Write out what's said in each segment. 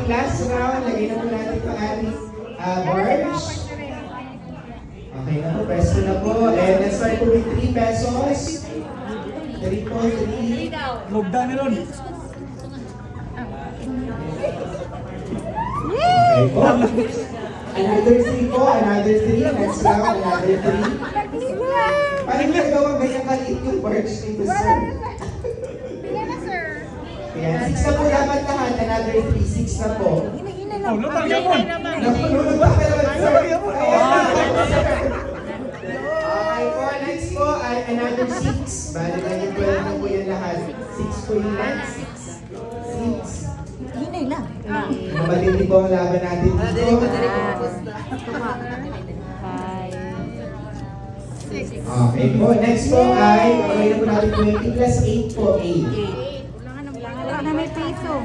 last round, lagay na po natin pa ating bars. Okay na po, peso na po. And let's start po with 3 pesos. 3 po, 3. Mugda na ron. Okay po. Another 3 po, another 3. Next round, another 3. Parang nagawang ganyan kaliit yung bars dito, sir. Ayan, 6 na po dapat lahat. Another 3, 6 na po. Oh, lutang yamon. Napunod ba ka naman, sir? Okay po, next po ay another 6. Bali na yung 12 na po yan lahat. 6 po yung next. 6. Hinay lang. Matindi po ang laban natin dito. Okay po, next po ay, okay na po natin 20 plus 8 po, 8. Wala na may piso.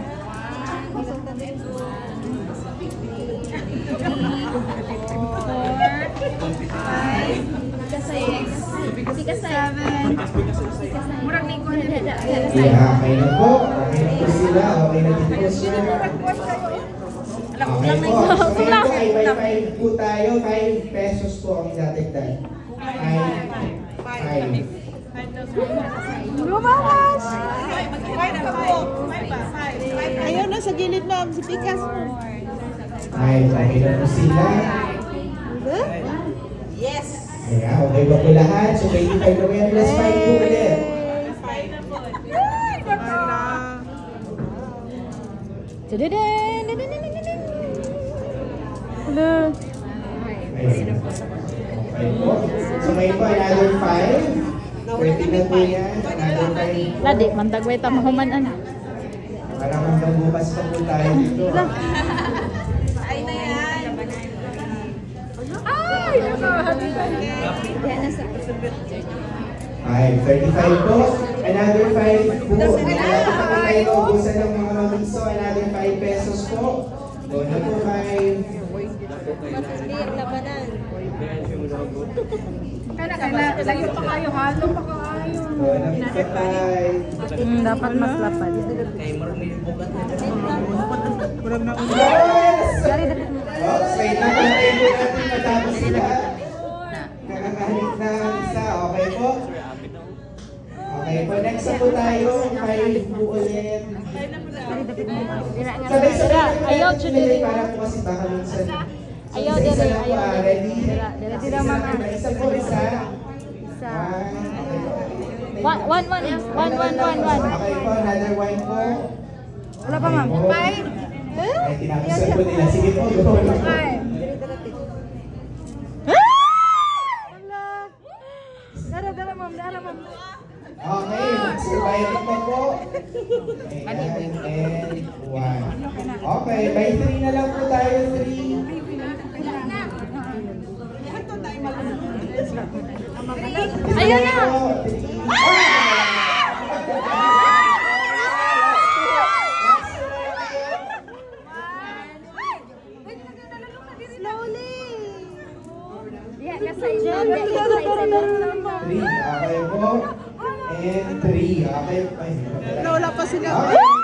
Yeah, okay na po. Okay na po sila. Okay na din po sila. Okay po. So ngayon po ay may 5 po tayo. 5 pesos po ang idadagdag. 5. Lumawas! Ayaw na sa gilid na si Pikas mo. Ay, okay na po sila. Yes! Kaya, okay ba po lahat? So 25 na po yan. Plus 5 po ulit. Tududun! Hello! Okay po. So ngayon po, another 5. 20 na po yan. Another 5. Ladi, mantagway ta mahumanan. Parang hanggang bukas pa po tayo dito. Ay na yan! Ay! Yan na sa... Ay, 35 po. Another 5 po. Another pa tayo naubusan ng mga mamiso. Another 5 pesos po. Go na po 5. Labanan. Layo pa kayo, halo pa kayo. Go na po 5. Dapat mas lapad. Yes! Oh, straight na po tayo natin matapos sila. Kakakalit na ang isa. Okay po? Okay po. Next na po tayo. 5 po ulit. Sabay-sabay Ayaw, pinili para po kasi baka minsan. Ayaw, Isa dire, na po. ayaw. Ready? Dire, mama. Isa po, isa. Isa. One. One. Okay po, another 1 po. Wala pa, ma'am. Okay po. Ay, tinapusan po nila. Sige po, go. Dara, ma'am. Okay, survive pa po. Ayan, and 1. Okay, by 3 na lang po tayo, 3. Ayun na! Slowly! Yeah, kasay na. 3, okay po. And 3, okay. Wala pa sila. Okay.